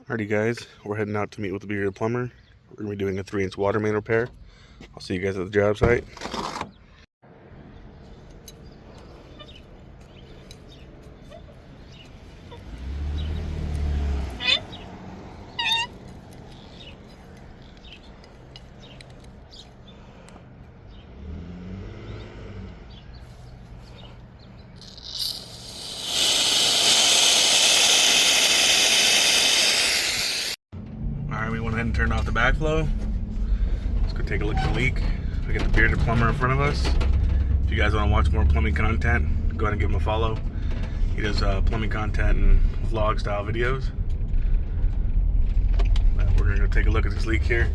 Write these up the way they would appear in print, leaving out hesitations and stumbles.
Alrighty guys, we're heading out to meet with the bearded plumber. We're going to be doing a 3-inch water main repair. I'll see you guys at the job site. Alright, we went ahead and turned off the backflow. Let's go take a look at the leak. We got the bearded plumber in front of us. If you guys want to watch more plumbing content, go ahead and give him a follow. He does plumbing content and vlog style videos. But we're going to go take a look at this leak here.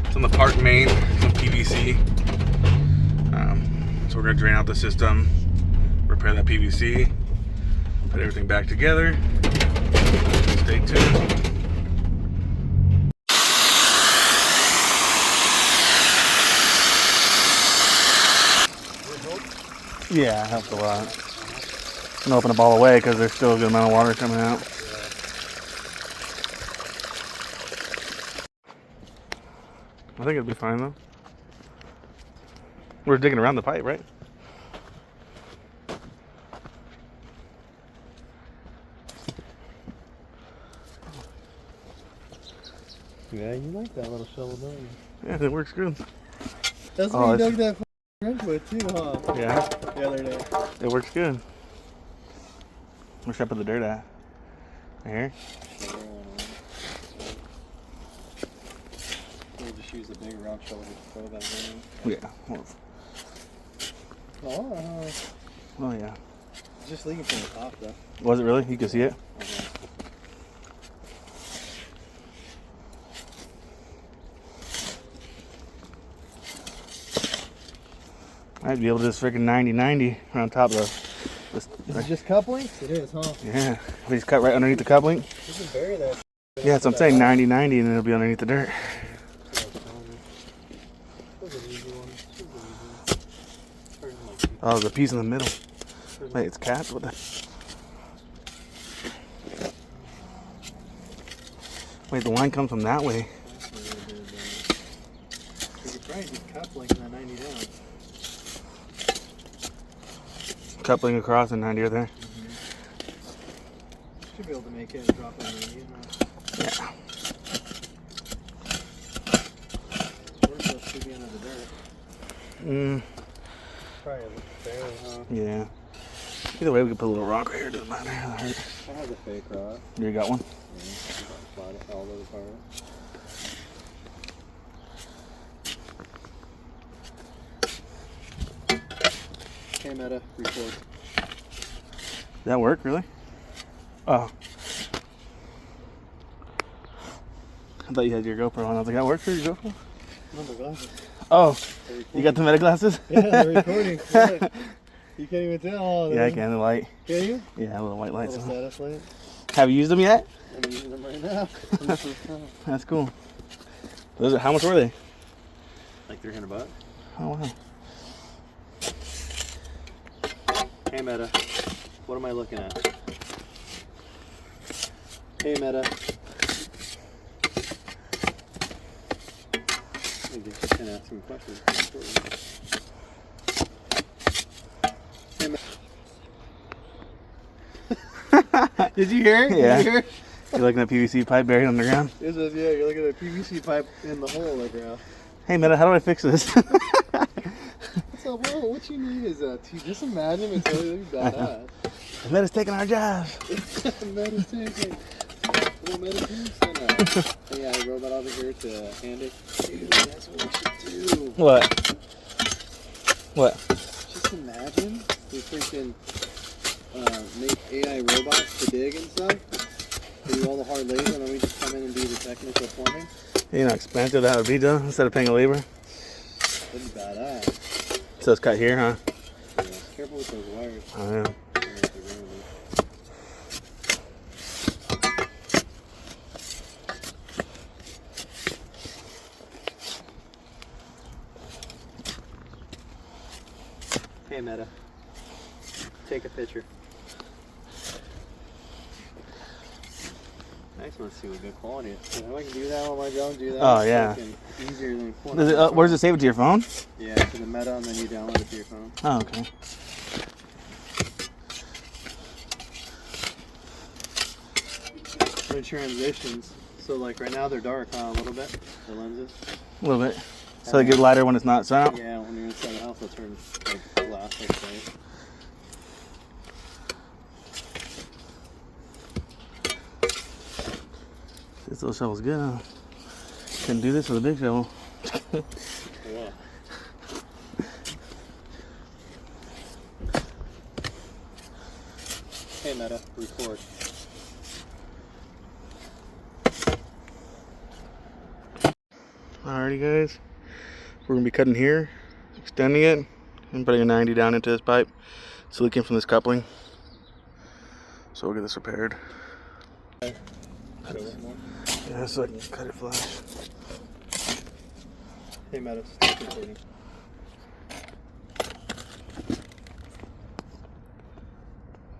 It's on the park main, some PVC. So we're going to drain out the system, repair that PVC, put everything back together. Stay tuned. Yeah, it helps a lot. I'm gonna open up all the way because there's still a good amount of water coming out. I think it'll be fine though. We're digging around the pipe, right? Yeah, you like that little shovel, don't you? Yeah, it works good. That's what you dug that wrench with too, huh? Yeah. The other day. It works good. Where should I put the dirt at? Right here? We'll just use the big round shovel to throw that in. Yeah. Oh yeah. It's just leaking from the top though. Was it really? You can see it? I'd be able to just freaking 90-90 on top of this. Is it just couplings? It is, huh? Yeah. We just cut right underneath the coupling. You can bury that. Yeah, that's what I'm saying, 90-90 and it'll be underneath the dirt. Oh, there's a piece in the middle. Wait, it's capped? What the? Wait, the line comes from that way. You could try and get coupling and then 90 down. Coupling across and 90 there. Should be able to make it and drop it on 90. Yeah. Where's that should be under the dirt? Probably barely, huh? Yeah. Either way, we could put a little rock right here. Doesn't matter. I have a fake rock. You got one? Yeah, slide it all over the part. Okay, Meta, record. Did that work, really? Oh. I thought you had your GoPro on. I was like, that works for your GoPro? No, the glasses. Oh, you got the meta glasses? Yeah, they're recording. Yeah. You can't even tell. Oh, yeah, I can. The light. Can you? Yeah, a little white lights. Little status light. Have you used them yet? I'm using them right now. That's cool. Those are, how much were they? Like $300. Oh, wow. Hey, Meta. What am I looking at? Hey, Meta. I just can ask some questions. Hey, Meta. Did you hear it? Yeah. Did you hear it? You're looking at PVC pipe buried underground? It says, yeah, you're looking at a PVC pipe in the hole in the ground. Hey, Meta, how do I fix this? So, well, what you need is just imagine it's really badass. Meta's taking our jobs. Meta's taking. Little Meta piece and AI robot over here to hand it. Dude, that's what we should do. What? What? Just imagine we freaking make AI robots to dig and stuff. Do all the hard labor and then we just come in and do the technical plumbing. You know how expensive that would be, though, instead of paying a labor? That'd be badass. So it's cut here, huh? Yeah, careful with those wires. I know. Hey, Meta. Take a picture. nice one to see what good quality it is. If I can do that on my job, do that. Oh, yeah. Easier than Where does it save it to your phone? Yeah, to the Meta, and then you download it to your phone. Oh, okay. For transitions, so like right now they're dark, huh? A little bit, the lenses. A little bit. So they get lighter when it's not sun out? Yeah, when you're inside the house, they'll turn like glass like that. This little shovel's good, huh? Couldn't do this with a big shovel. Yeah. Hey Meta, record. Alrighty guys, we're going to be cutting here, extending it, and putting a 90 down into this pipe. It's leaking from this coupling. So we'll get this repaired. Yeah, so I can cut it flush. Hey Meta, stop recording.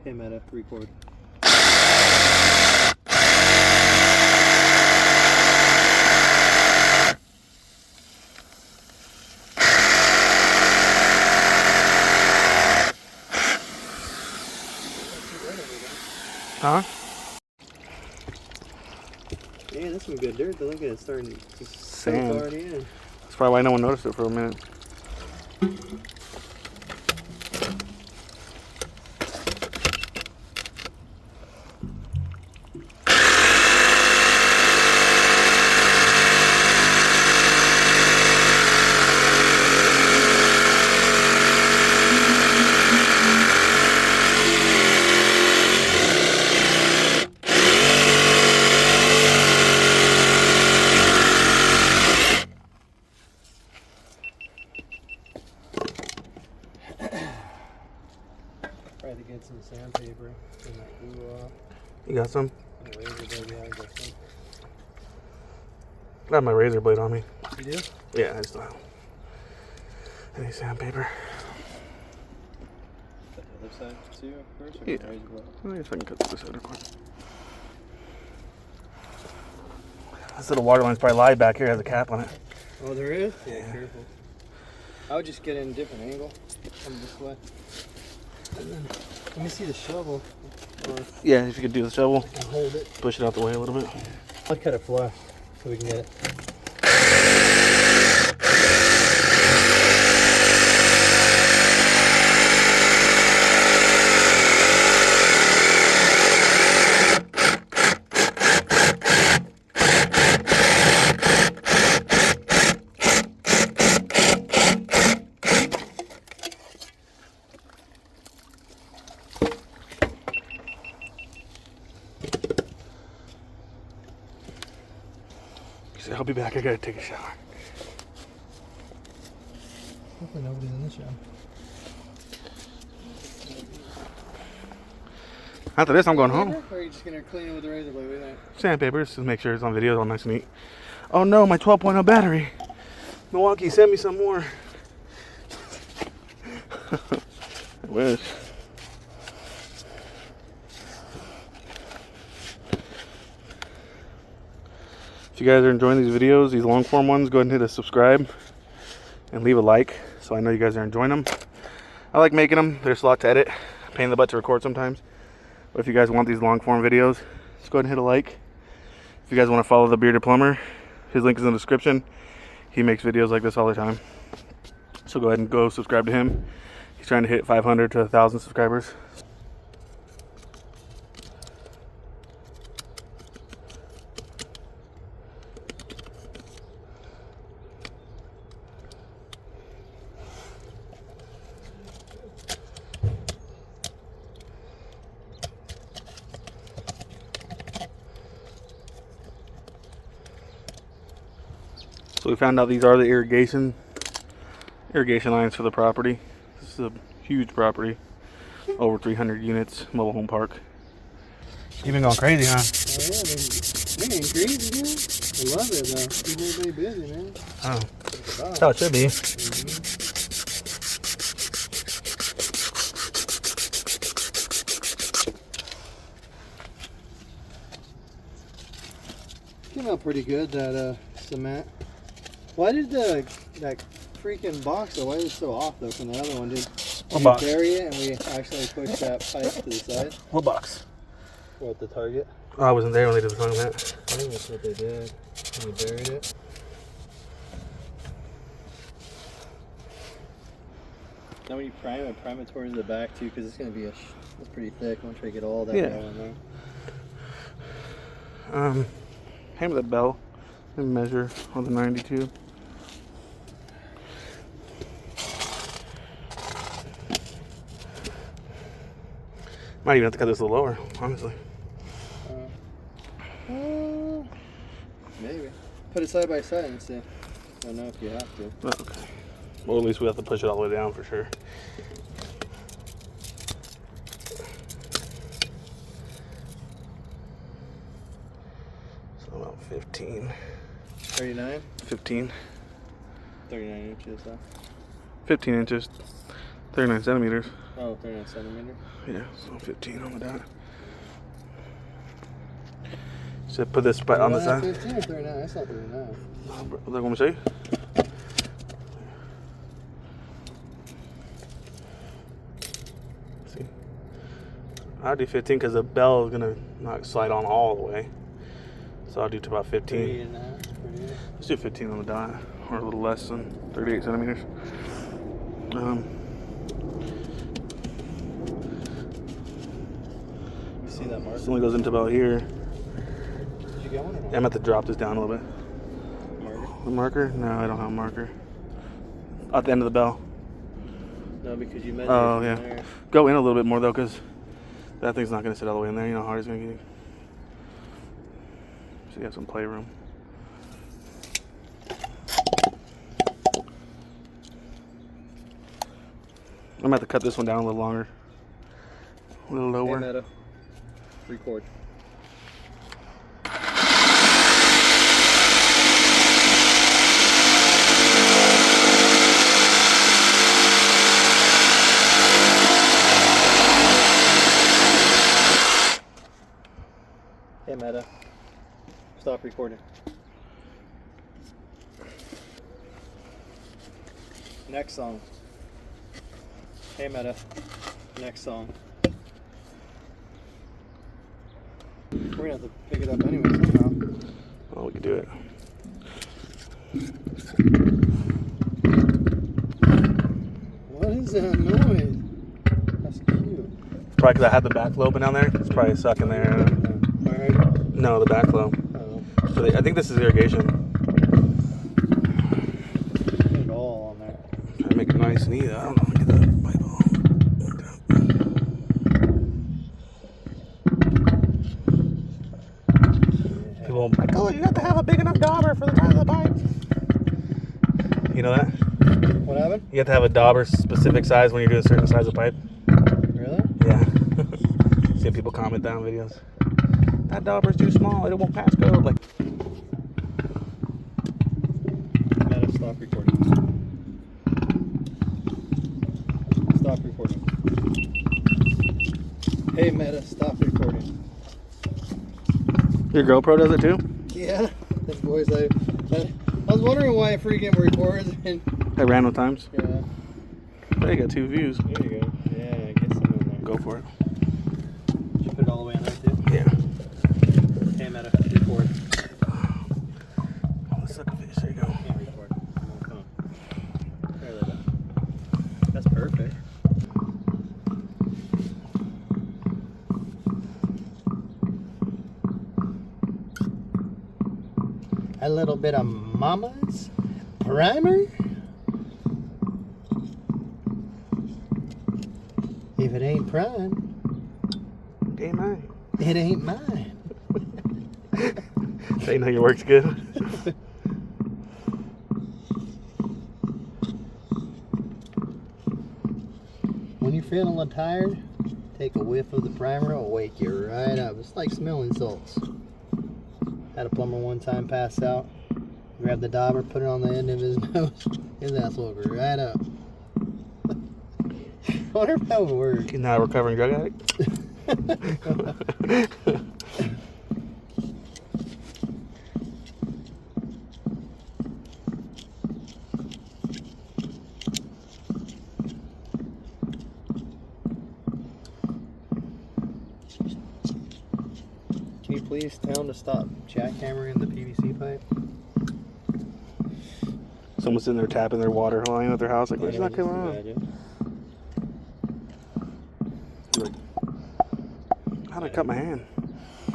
Hey Meta, record. Huh? Yeah, that's some good dirt. Look at it starting to Sand. soak already in. That's probably why no one noticed it for a minute. Try to get some sandpaper and that glue off. You got some? And a razor blade, yeah, I got some. I have my razor blade on me. You do? Yeah, I just don't have any sandpaper. Cut the other side too first, or Yeah. razor blade? I guess I can cut this other part. This little water line's probably live back here, has a cap on it. Oh, there is? Yeah, careful. I would just get in a different angle. Come this way. And then, let me see the shovel. Or Yeah, if you could do the shovel, I can hold it. push it out the way a little bit. I'll cut it flush so we can get it. I'll be back, I gotta take a shower. Hopefully nobody's in the shower. After this, I'm going home. Or are you just gonna clean it with the razor blade? What do you think? Sandpaper, just to make sure it's on video, all nice and neat. Oh no, my 12.0 battery. Milwaukee, send me some more. I wish. If you guys are enjoying these videos, these long form ones, go ahead and hit a subscribe and leave a like so I know you guys are enjoying them. I like making them. There's a lot to edit. Pain in the butt to record sometimes. But if you guys want these long form videos, just go ahead and hit a like. If you guys want to follow the Bearded Plumber, his link is in the description. He makes videos like this all the time. So go ahead and go subscribe to him. He's trying to hit 500 to 1,000 subscribers. So we found out these are the irrigation lines for the property. This is a huge property, over 300 units, mobile home park. You've been going crazy, huh? Oh yeah, they ain't crazy, man. I love it though. Keep everybody busy, man. Oh, that's how it should be. came out pretty good, that cement. Why did that freaking box though, why is it so off though from the other one? Did What you box? bury it and we actually pushed that pipe to the side? What box? What, the target? Oh, I wasn't there when they did the song that. I think that's what they did. And we buried it. Now when you prime it towards the back too, because it's going to be it's pretty thick once we get all that bell in there. Hammer that bell and measure on the 92. Might even have to cut this a little lower, honestly. Maybe. Put it side by side and see. I don't know if you have to. Oh, okay. Well, at least we have to push it all the way down for sure. So about 15. 39? 15. 39 inches, huh? 15 inches. 39 centimeters. Oh, 39 centimeters? Yeah, so 15 on the dot. So put this spot on the side. 15 or 39? That's not 39. Look, want me to show you? See? I'll do 15 because the bell is going to not slide on all the way. So I'll do to about 15. Let's do 15 on the dot, or a little less than 38 centimeters. You see that mark? This only goes into about here. Did you get one or not? I'm going to have to drop this down a little bit. Marker? The marker? No, I don't have a marker. At the end of the bell. No, because you measured Oh, it yeah. from there. Go in a little bit more, though, because that thing's not going to sit all the way in there. You know how hard it's going to get. So you have some playroom. I'm going to have to cut this one down a little longer. A little lower. Hey, Meta. Record. Hey, Meta. Stop recording. Next song. Hey, Meta. Next song. We're gonna have to pick it up anyway somehow. Oh, we could do it. What is that noise? That's cute. Probably because I had the backflow open down there. It's probably sucking there. Alright. No, the backflow. Oh. So I think this is irrigation. Put it all on there. Try to make it nice and easy. I don't know. Get the pipe on. People are like, oh, you have to have a big enough dauber for the size of the pipe. You know that? What happened? You have to have a dauber specific size when you're doing a certain size of pipe. Really? Yeah. Seeing people comment down videos. That dauber's too small. It won't pass code. Like. Meta, stop recording. Stop recording. Hey, Meta, stop recording. Your GoPro does it too? Yeah, this boy's like, I was wondering why it freaking records and At random times. yeah. They got 2 views. There you go. Yeah, get some in there. Go for it. Did you put it all the way in there too? Yeah. Hey, Meta, record. Oh, suck a fish. There you go. Can't record. Come on. There they go. That's perfect. A little bit of mama's primer. If it ain't prime, Ain't mine. it ain't mine. They know your work's good. When you're feeling a little tired, take a whiff of the primer, it'll wake you right up. It's like smelling salts. Had a plumber one time pass out, grabbed the dauber, put it on the end of his nose, his ass woke right up. I wonder if that would work. He's not a recovering drug addict. police tell them to stop jackhammering the PVC pipe? Someone's sitting there tapping their water line at their house, like, what's Yeah, not just going on? imagine. Like, how'd I cut my hand?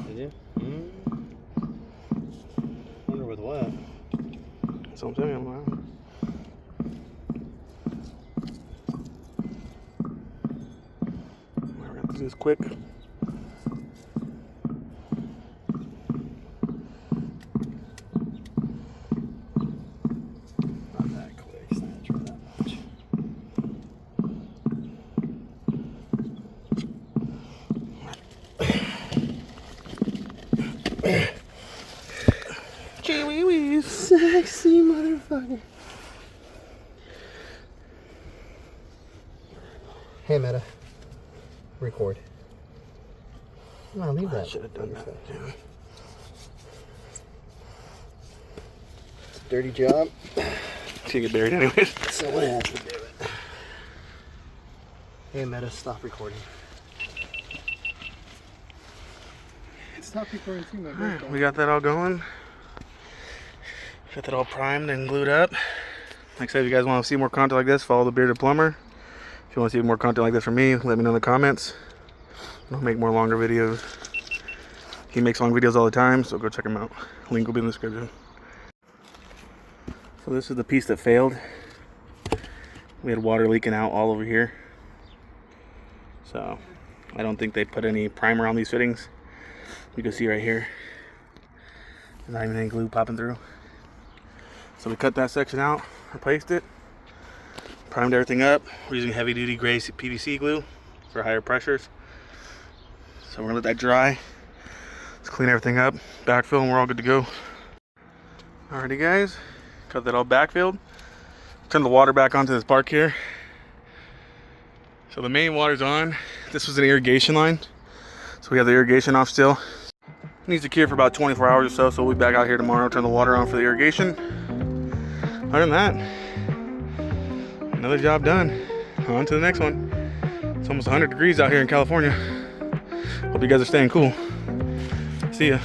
Did you? Wonder with what? That's what I'm saying. I'm like, we're gonna do this quick. Not that quick. It's not trying that much. Gee wee wees. Sexy motherfucker. Hey, Meta. Record. No, leave that. I should have done that. Yeah. It's a dirty job. It's gonna get buried anyways. Someone has to do it. Hey, Meta, stop recording. Stop recording too, my Alright, we got that all going. Got that all primed and glued up. Like I said, if you guys want to see more content like this, follow the Bearded Plumber. If you want to see more content like this from me, let me know in the comments. I'll make more longer videos. He makes long videos all the time, so go check him out. Link will be in the description. So this is the piece that failed. We had water leaking out all over here. So I don't think they put any primer on these fittings. You can see right here, there's not even any glue popping through. So we cut that section out, replaced it, primed everything up. We're using heavy duty gray PVC glue for higher pressures. So we're gonna let that dry. Let's clean everything up, backfill, and we're all good to go. Alrighty guys, got that all backfilled. Turn the water back onto this park here. So the main water's on. This was an irrigation line. So we have the irrigation off still. Needs to cure for about 24 hours or so, so we'll be back out here tomorrow, turn the water on for the irrigation. Other than that, another job done. On to the next one. It's almost 100 degrees out here in California. Hope you guys are staying cool. See ya.